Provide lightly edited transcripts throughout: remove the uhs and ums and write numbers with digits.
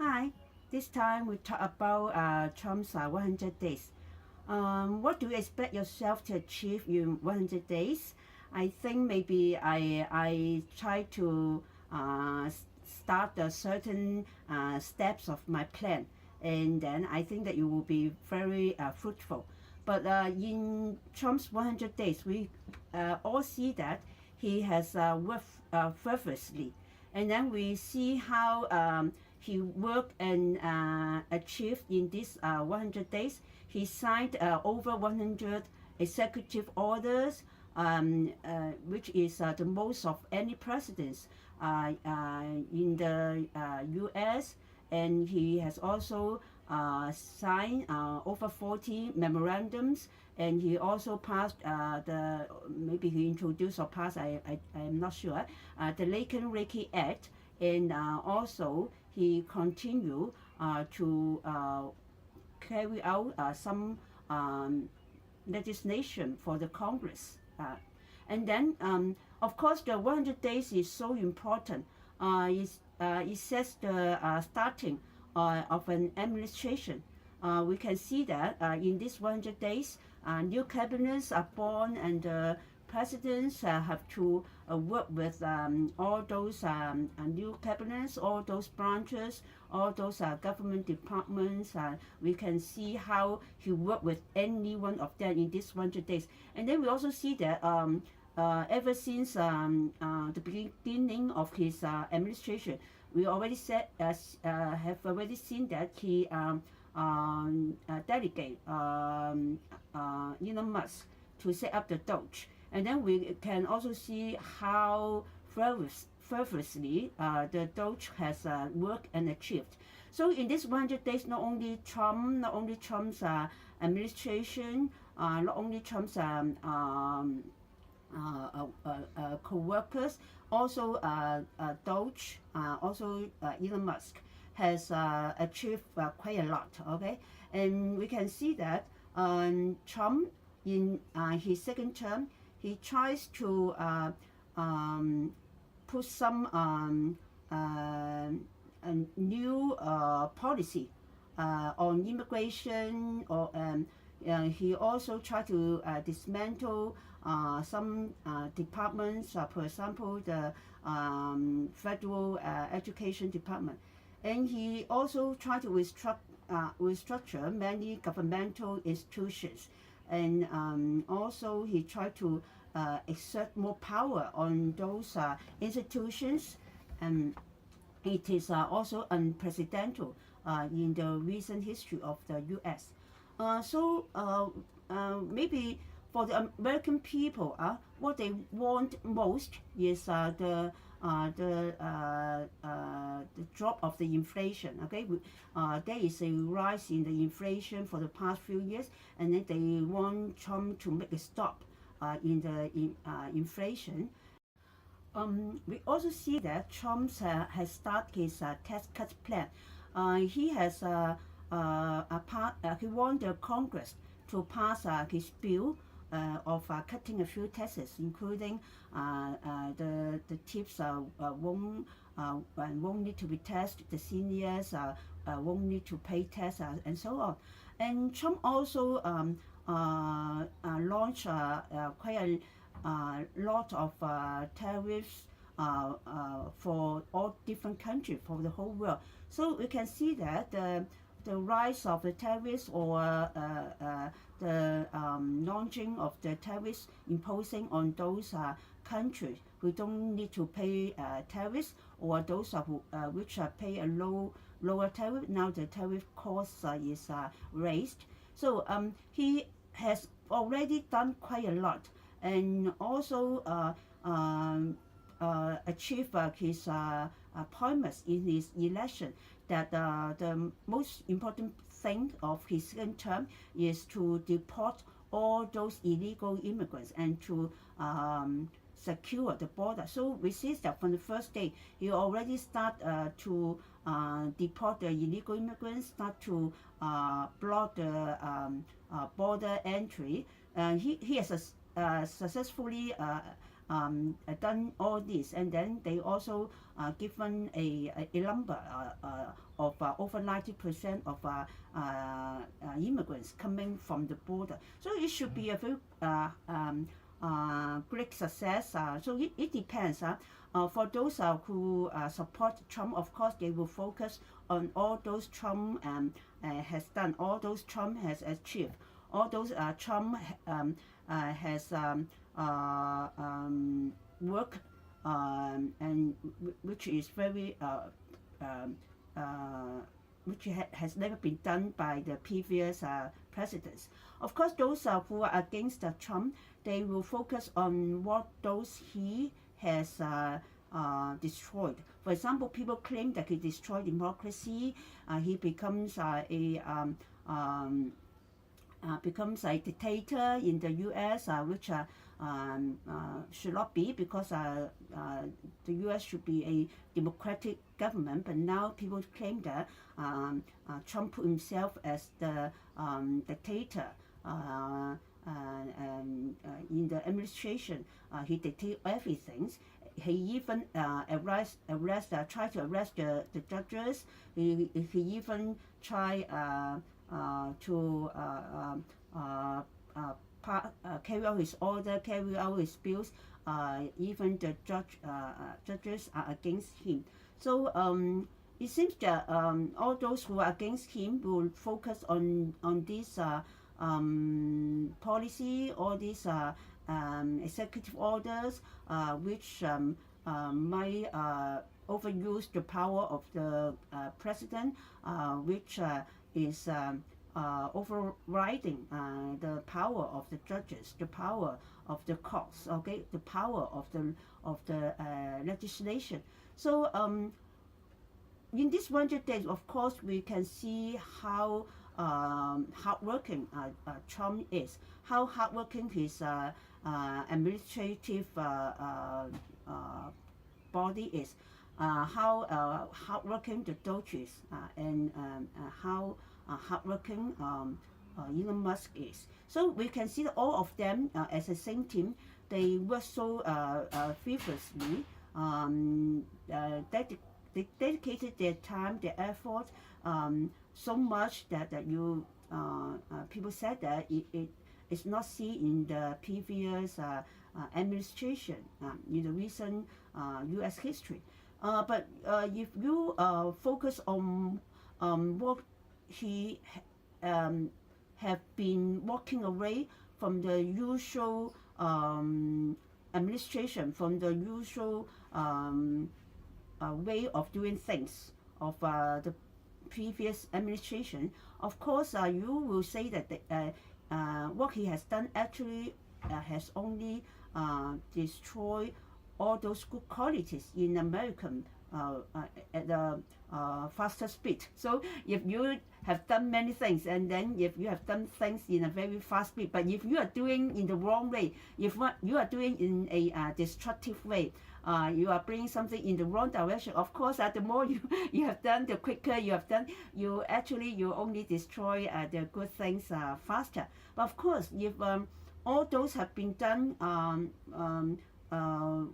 Hi, this time we talk about Trump's 100 days. What do you expect yourself to achieve in 100 days? I think maybe I try to start a certain steps of my plan, and then I think that it will be very fruitful. But in Trump's 100 days, we all see that he has worked fervently, and then we see how he worked and achieved in these 100 days. He signed over 100 executive orders, which is the most of any presidents in the U.S. And he has also signed over 40 memorandums, and he also passed maybe he introduced or passed, I'm not sure, the Laken Reiki Act, and also he continued to carry out some legislation for the Congress. And then, of course, the 100 days is so important. It says the starting of an administration. We can see that in these 100 days, new cabinets are born, and presidents have to work with all those new cabinets, all those branches, all those government departments. We can see how he worked with any one of them in these 100 days. And then we also see that ever since the beginning of his administration, we already have already seen that he delegate Elon Musk to set up the Doge. And then we can also see how fervently the Doge has worked and achieved. So in this 100 days, not only Trump's administration, not only Trump's co-workers, also Doge, also Elon Musk has achieved quite a lot. Okay, and we can see that Trump in his second term, he tries to put some a new policy on immigration, or he also tried to dismantle some departments, for example, the federal education department. And he also tried to restructure many governmental institutions. And also he tried to exert more power on those institutions. And it is also unprecedented in the recent history of the U.S. Maybe for the American people, what they want most is the drop of the inflation. Okay, there is a rise in the inflation for the past few years, and then they want Trump to make a stop in the inflation. We also see that Trump has started his tax cut plan. He has he want the Congress to pass his bill of cutting a few taxes, including the tips won't need to be taxed, the seniors won't need to pay tax, and so on. And Trump also launched quite a lot of tariffs for all different countries, for the whole world. So we can see that the rise of the tariffs, or the launching of the tariffs imposing on those countries who don't need to pay tariffs, or those which pay a lower tariff. Now the tariff cost is raised. So he has already done quite a lot, and also achieved his appointments in his election, that the most important thing of his second term is to deport all those illegal immigrants and to secure the border. So we see that from the first day, he already start to deport the illegal immigrants, start to block the border entry. He has successfully done all this, and then they also given a number of over 90% of immigrants coming from the border. So it should be a very great success. So it depends. For those who support Trump, of course, they will focus on all those Trump has done, all those Trump has achieved, all those Trump has work and which is very which has never been done by the previous presidents. Of course, those who are against Trump, they will focus on what those he has destroyed. For example, people claim that he destroyed democracy. He becomes becomes a dictator in the U.S., which should not be, because the U.S. should be a democratic government. But now people claim that Trump put himself as the dictator. In the administration, he dictated everything. He even try to arrest the judges. He even try to carry out his order, carry out his bills. Even the judges are against him. So it seems that all those who are against him will focus on this policy, all these executive orders, which might overuse the power of the president, which is overriding the power of the judges, the power of the courts, okay, the power of the legislation. So in this 100 days, of course, we can see how hardworking Trump is, how hardworking his administrative body is, how hardworking the Doge is, and how hardworking Elon Musk is. So we can see that all of them as a same team, they work so feverishly, they dedicated their time, their effort, so much that you people said that it is not seen in the previous administration in the recent U.S. history. But if you focus on what he have been walking away from the usual administration, from the usual way of doing things of the previous administration, of course you will say that what he has done actually has only destroyed all those good qualities in American at a faster speed. So if you have done many things, and then if you have done things in a very fast speed, but if you are doing in the wrong way, if what you are doing in a destructive way, you are bringing something in the wrong direction, of course the more you have done, the quicker you have done, you only destroy the good things faster. But of course, if all those have been done,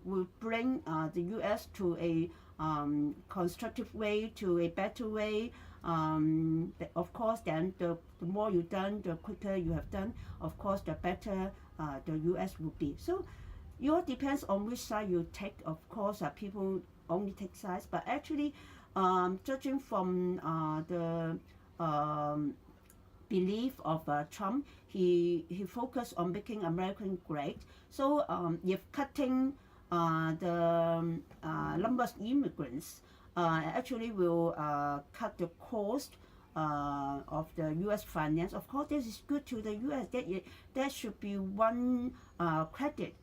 will bring the U.S. to a constructive way, to a better way. Of course, then the more you done, the quicker you have done, of course, the better the U.S. will be. So it all depends on which side you take. Of course, people only take sides, but actually, judging from the belief of Trump, he focused on making America great. So if cutting the numbers of immigrants actually will cut the cost of the U.S. finance. Of course, this is good to the U.S. That should be one credit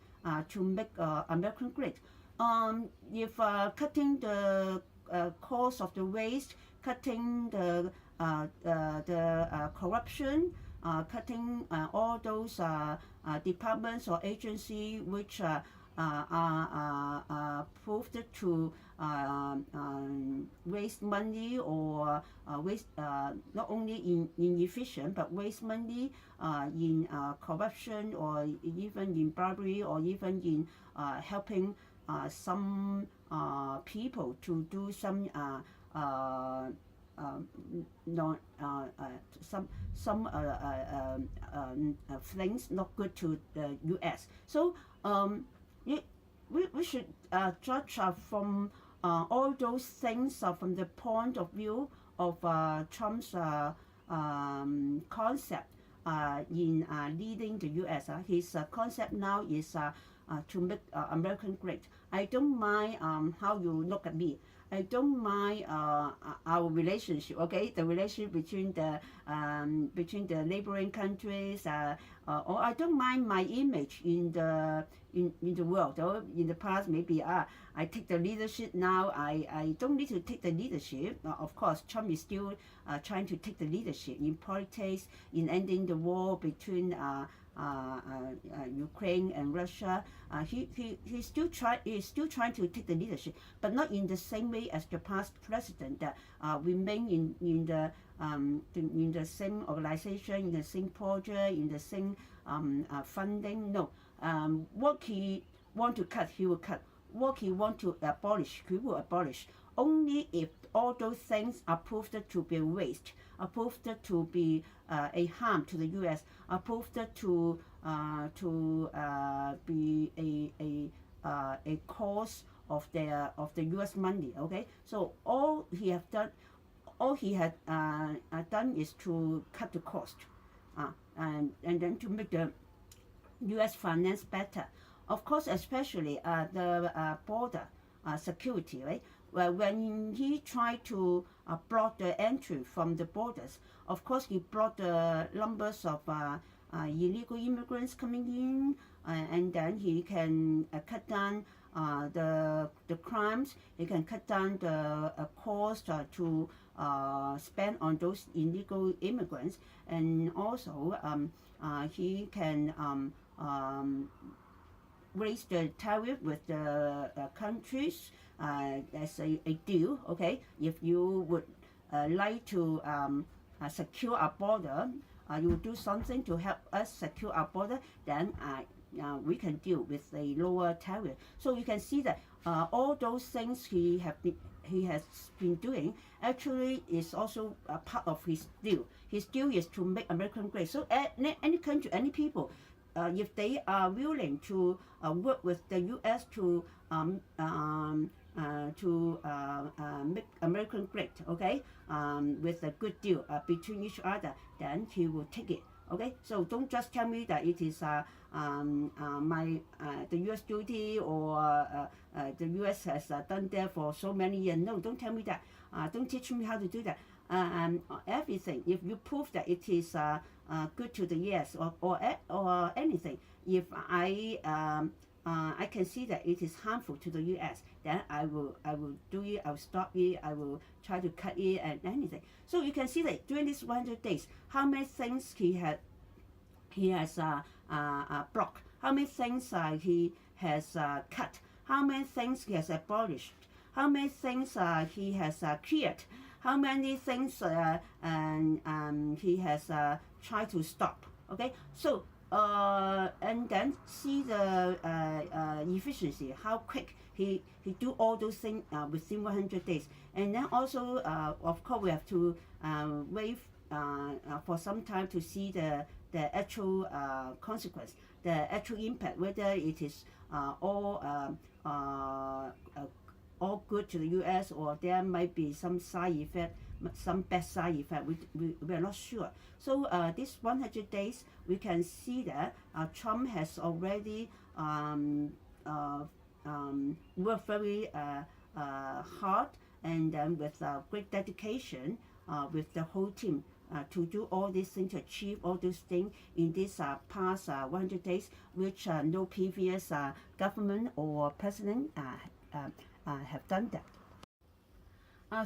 to make American great. If cutting the cost of the waste, cutting the corruption, cutting all those departments or agencies which are proved to waste money or waste not only inefficient, but waste money in corruption, or even in bribery, or even in helping some people to do some not things not good to the U.S. So we should judge from all those things from the point of view of Trump's concept in leading the U.S. His concept now is to make American great. I don't mind how you look at me. I don't mind our relationship, okay? The relationship between the neighboring countries, or I don't mind my image in the world. Or in the past, maybe I take the leadership. Now I don't need to take the leadership. Of course, Trump is still trying to take the leadership in politics, in ending the war between Ukraine and Russia. He's still trying to take the leadership, but not in the same way as the past president that remain in the same organization, in the same project, in the same funding. No, what he want to cut, he will cut. What he want to abolish, he will abolish. Only if all those things are proved to be waste, are proved to be a harm to the U.S., are proved to be a cause of the U.S. money. Okay, so all he had done is to cut the cost, and then to make the U.S. finance better. Of course, especially the border security, right? Well, when he tried to block the entry from the borders, of course he blocked the numbers of illegal immigrants coming in, and then he can cut down the crimes. He can cut down the cost to spend on those illegal immigrants, and also he can raise the tariff with the countries as a deal. Okay, if you would like to secure our border, you do something to help us secure our border, then we can deal with a lower tariff. So you can see that all those things he has been doing actually is also a part of his deal. His deal is to make American great. So any country, any people, if they are willing to work with the U.S. to make American great, okay, with a good deal between each other, then he will take it. Okay, so don't just tell me that it is the U.S. duty or the U.S. has done that for so many years. No, don't tell me that. Don't teach me how to do that. Everything, if you prove that it is good to the U.S. or anything, if I can see that it is harmful to the U.S., then I will do it. I will stop it. I will try to cut it and anything. So you can see that during these 100 days, how many things he has blocked, how many things he has cut, how many things he has abolished, how many things he has cleared, how many things he has tried to stop. Okay, so and then see the efficiency, how quick he do all those things within 100 days. And then also, of course, we have to wait for some time to see the actual consequence, the actual impact, whether it is all good to the U.S. or there might be some side effect, some bad side effect. We are not sure. So this 100 days, we can see that Trump has already worked very hard, and then with great dedication with the whole team to do all these things, to achieve all those things in this past 100 days, which no previous government or president have done that.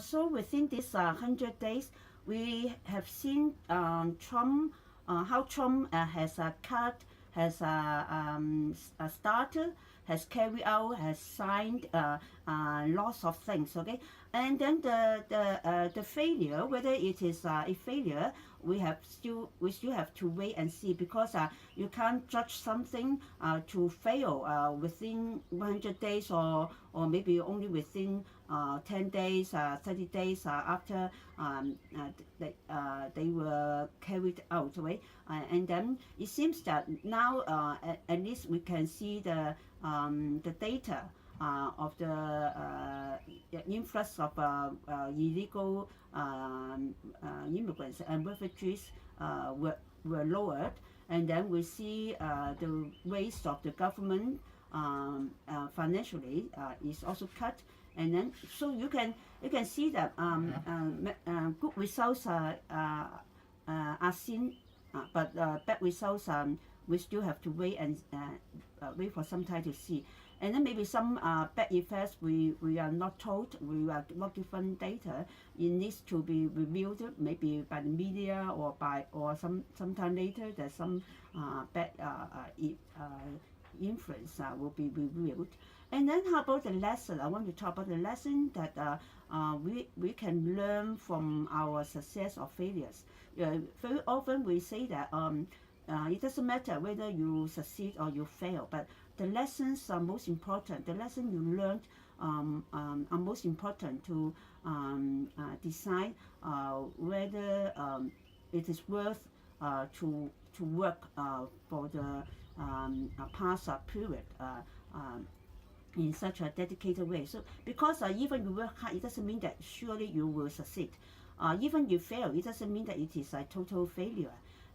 So within this 100 days, we have seen Trump, how Trump has cut, has started, has carried out, has signed lots of things. Okay, and then the failure, whether it is a failure, we still have to wait and see, because you can't judge something to fail within 100 days, or maybe only within 10 days, 30 days after they were carried out, right? And then it seems that now at least we can see the data of the influx of illegal immigrants and refugees were lowered, and then we see the waste of the government financially is also cut, and then so you can see that good results are seen, but bad results we still have to wait and wait for some time to see. And then maybe some bad effects we are not told, we are not given data. It needs to be revealed maybe by the media or sometime later that some bad influence will be revealed. And then how about the lesson? I want to talk about the lesson that we can learn from our success or failures. Very often we say that it doesn't matter whether you succeed or you fail, but the lessons are most important. The lesson you learned are most important to decide whether it is worth to work for the past period in such a dedicated way. So because even you work hard, it doesn't mean that surely you will succeed. Even you fail, it doesn't mean that it is a total failure.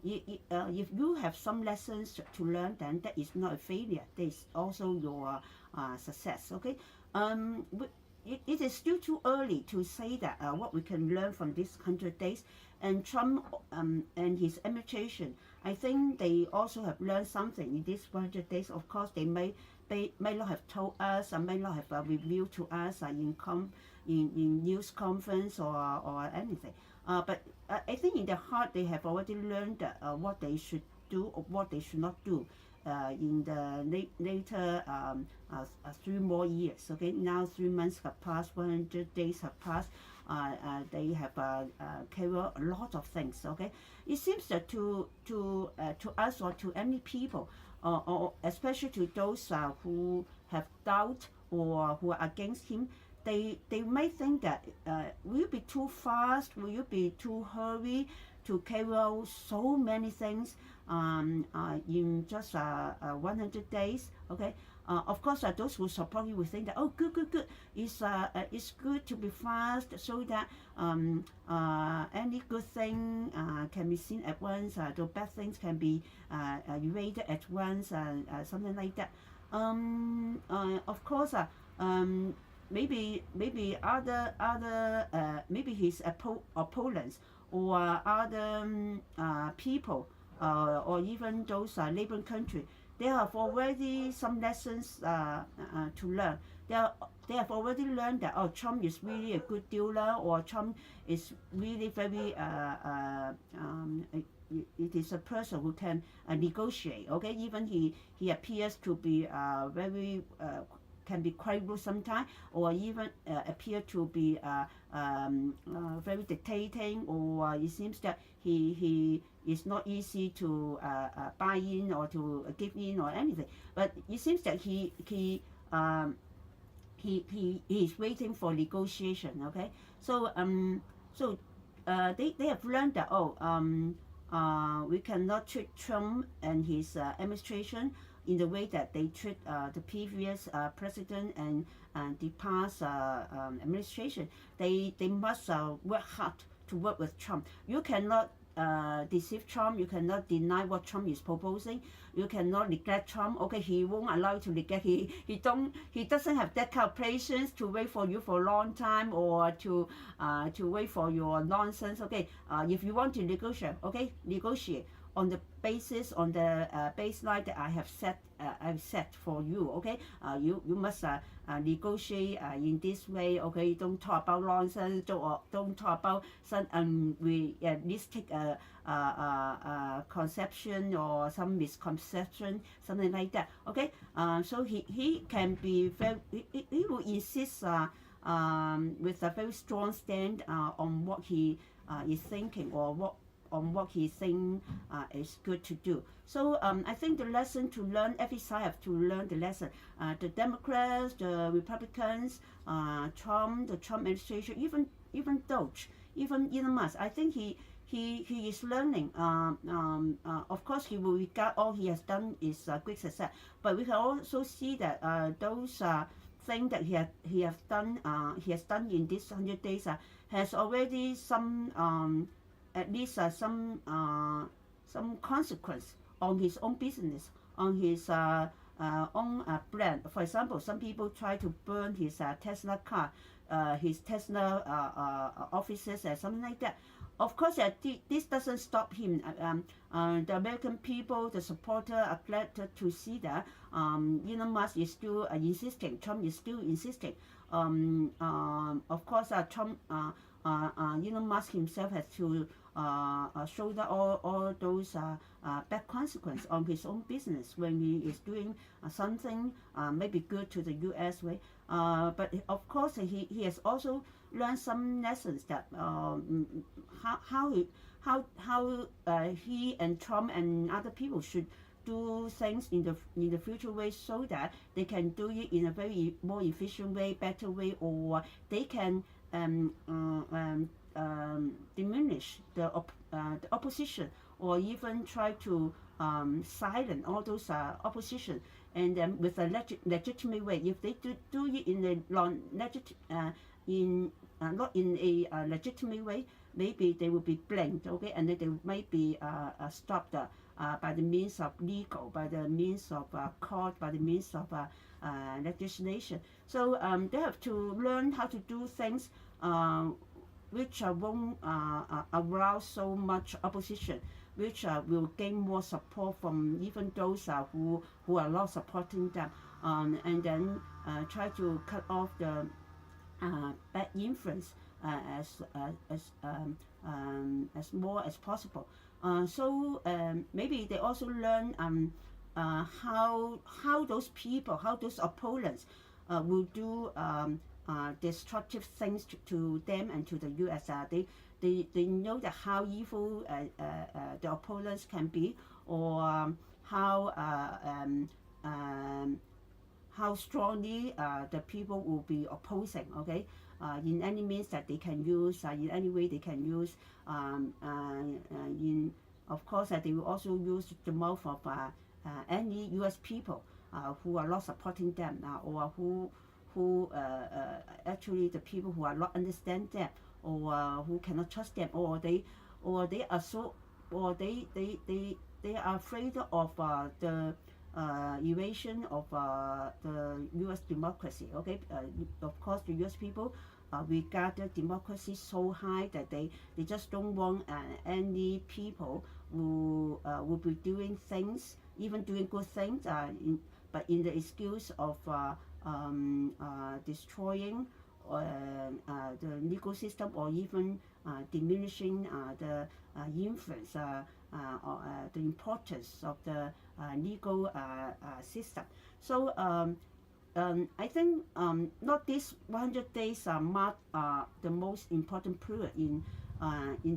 If you have some lessons to learn, then that is not a failure. That is also your success. Okay. It is still too early to say that what we can learn from this 100 days. And Trump and his administration, I think they also have learned something in these 100 days. Of course, they may not have told us, or may not have revealed to us in news conference or anything. But I think in their heart they have already learned what they should do or what they should not do in the later 3 more years. Okay, now 3 months have passed, 100 days have passed. They have carried out a lot of things. Okay, it seems that to us or to any people, or especially to those who have doubt or who are against him, they might think that will you be too fast? Will you be too hurry to carry out so many things in just 100 days? Okay. Of course, those who support you will think that, oh, good. It's good to be fast so that any good thing can be seen at once. The bad things can be erased at once, something like that. Of course, maybe other maybe his opponents or other people or even those neighboring countries, they have already some lessons to learn. They have already learned that, oh, Trump is really a good dealer, or Trump is really very it is a person who can negotiate. Okay, even he appears to be very can be quite rude sometimes, or even appear to be very dictating, or it seems that he is not easy to buy in or to give in or anything. But it seems that he is waiting for negotiation. Okay, so they have learned that, we cannot treat Trump and his administration in the way that they treat the previous president and the past administration. They must work hard to work with Trump. You cannot deceive Trump. You cannot deny what Trump is proposing. You cannot neglect Trump. Okay, he won't allow you to neglect. He doesn't have that kind of patience to wait for you for a long time, or to wait for your nonsense. Okay, if you want to negotiate, okay, negotiate. on the basis, on the baseline that I've set for you. Okay, you must negotiate in this way. Okay, don't talk about nonsense. Don't talk about some realistic conception or some misconception, something like that. Okay, so he can be very, he will insist with a very strong stand on what he is thinking, or what he think is good to do. So I think the lesson to learn, every side have to learn the lesson. The Democrats, the Republicans, Trump, the Trump administration, even Doge, even Elon Musk. I think he is learning. Of course, he will regard all he has done is great success. But we can also see that those things that he has done in these 100 days has already some at least some consequence on his own business, on his own brand. For example, some people try to burn his Tesla car, his Tesla offices, and something like that. Of course, this doesn't stop him. The American people, the supporter, are glad to see that Elon Musk is still insisting. Trump is still insisting. Of course, Trump, Elon Musk himself has to shoulder all those bad consequences on his own business when he is doing something maybe good to the U.S. way. But of course, he has also learned some lessons that how he and Trump and other people should do things in the future way, so that they can do it in a very more efficient way, better way, or they can diminish the opposition, or even try to silence all those opposition, and then with a legitimate way. If they do it in a not in a legitimate way, maybe they will be blamed. Okay, and then they might be stopped by the means of legal, by the means of court, by the means of legislation. So they have to learn how to do things which won't arouse so much opposition, which will gain more support from even those who are not supporting them, and then try to cut off the bad influence as more as possible. So maybe they also learn how those people, how those opponents will do destructive things to them and to the U.S. They know that how evil the opponents can be, or how strongly the people will be opposing. Okay, in any means that they can use, in any way they can use. Of course, they will also use the mouth of any U.S. people who are not supporting them, or who actually the people who are not understand them, or who cannot trust them, or they are so, or they are afraid of the evasion of the U.S. democracy. Okay, of course the U.S. people regard the democracy so high that they just don't want any people who will be doing things, even doing good things, but in the excuse of destroying the legal system, or even diminishing the influence or the importance of the legal system. So I think not this 100 days mark the most important period in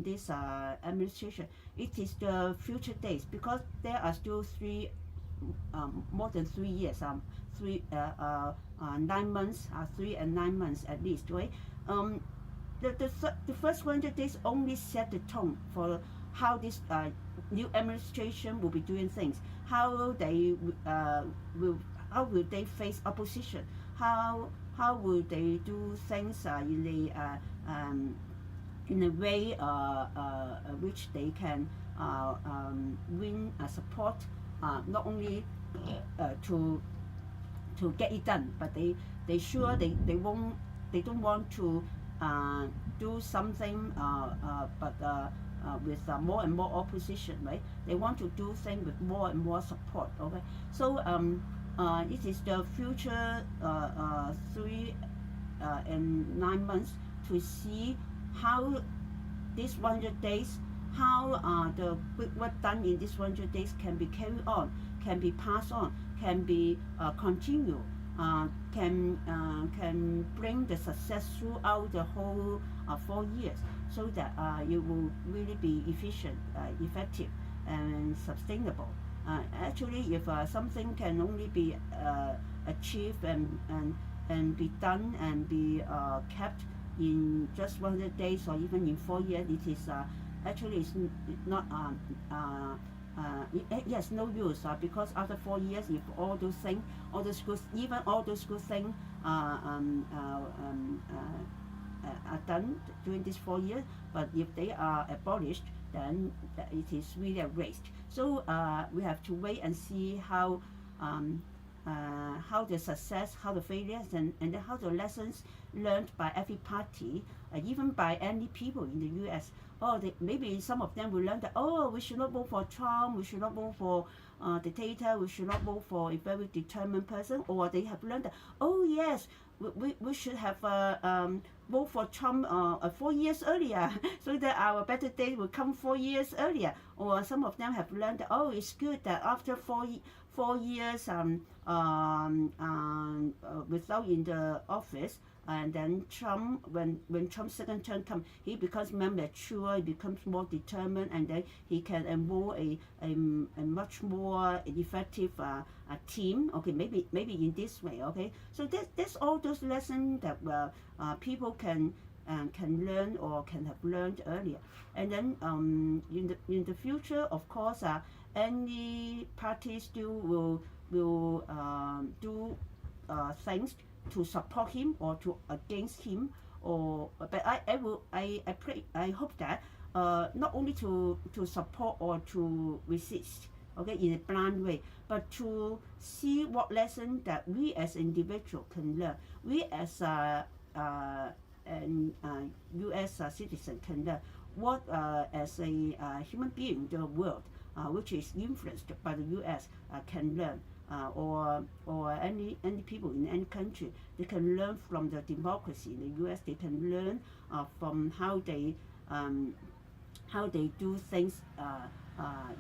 this administration. It is the future days, because there are still more than 3 years, 9 months, 3 and 9 months at least, right? The first 100 days only set the tone for how this new administration will be doing things, how will they face opposition, how will they do things in a way which they can win support, not only to get it done, but they don't want to do something but with more and more opposition, right? They want to do things with more and more support. Okay, so it is the future 3 and 9 months to see how these 100 days, how the good work done in these 100 days can be carried on, can be passed on, can be continued, can bring the success throughout the whole 4 years, so that it will really be efficient, effective, and sustainable. Actually, if something can only be achieved and be done and be kept in just 100 days or even in 4 years, it is actually it's not it has no use, because after 4 years, if all those things, all those good, even all those good things are done during these 4 years, but if they are abolished, then it is really a waste. So we have to wait and see how the success, how the failures, and then how the lessons learned by every party, even by any people in the U.S. Maybe some of them will learn that, we should not vote for Trump, we should not vote for dictator, we should not vote for a very determined person, or they have learned that, yes, we should have vote for Trump 4 years earlier, so that our better days will come 4 years earlier. Or some of them have learned that, it's good that after 4 years without in the office, and then Trump, when Trump's second term comes, he becomes more mature, he becomes more determined, and then he can enroll a much more effective team. Okay, maybe in this way. Okay, so that's all those lessons that people can learn or can have learned earlier. And then in the future, of course, any party still will do things to support him or to against him, but I hope that not only to support or to resist, okay, in a blind way, but to see what lesson that we as individual can learn, we as U.S. citizen can learn, what as a human being in the world which is influenced by the U.S. Can learn. Or any people in any country, they can learn from the democracy in the U.S. They can learn from how they do things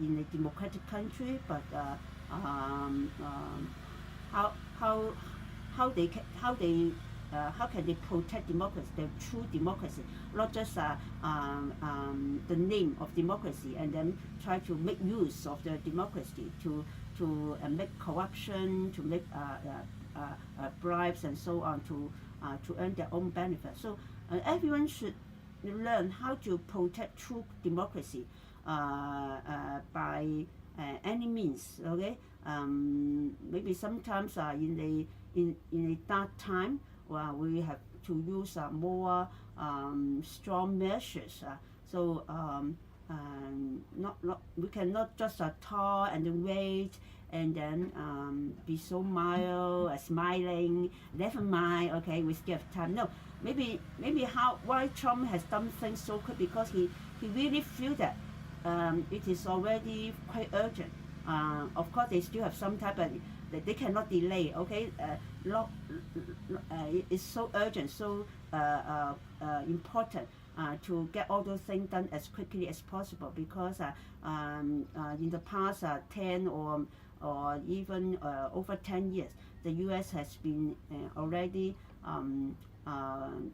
in a democratic country, but how can they protect democracy, the true democracy, not just the name of democracy, and then try to make use of the democracy to make corruption, to make bribes and so on, to earn their own benefit. So everyone should learn how to protect true democracy by any means. Okay, maybe sometimes in a dark time, we have to use more strong measures. We cannot just talk and then wait and then be so mild, smiling. Never mind. Okay, we still have time. No, maybe why Trump has done things so quick, because he really feel that it is already quite urgent. Of course, they still have some time, but they cannot delay. Okay, it's so urgent, so important. To get all those things done as quickly as possible, because in the past 10 or even over 10 years, the U.S. has been already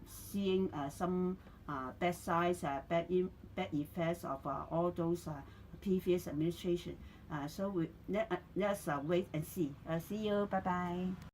seeing some bad sides, bad effects of all those previous administration. So let's wait and see. See you. Bye bye.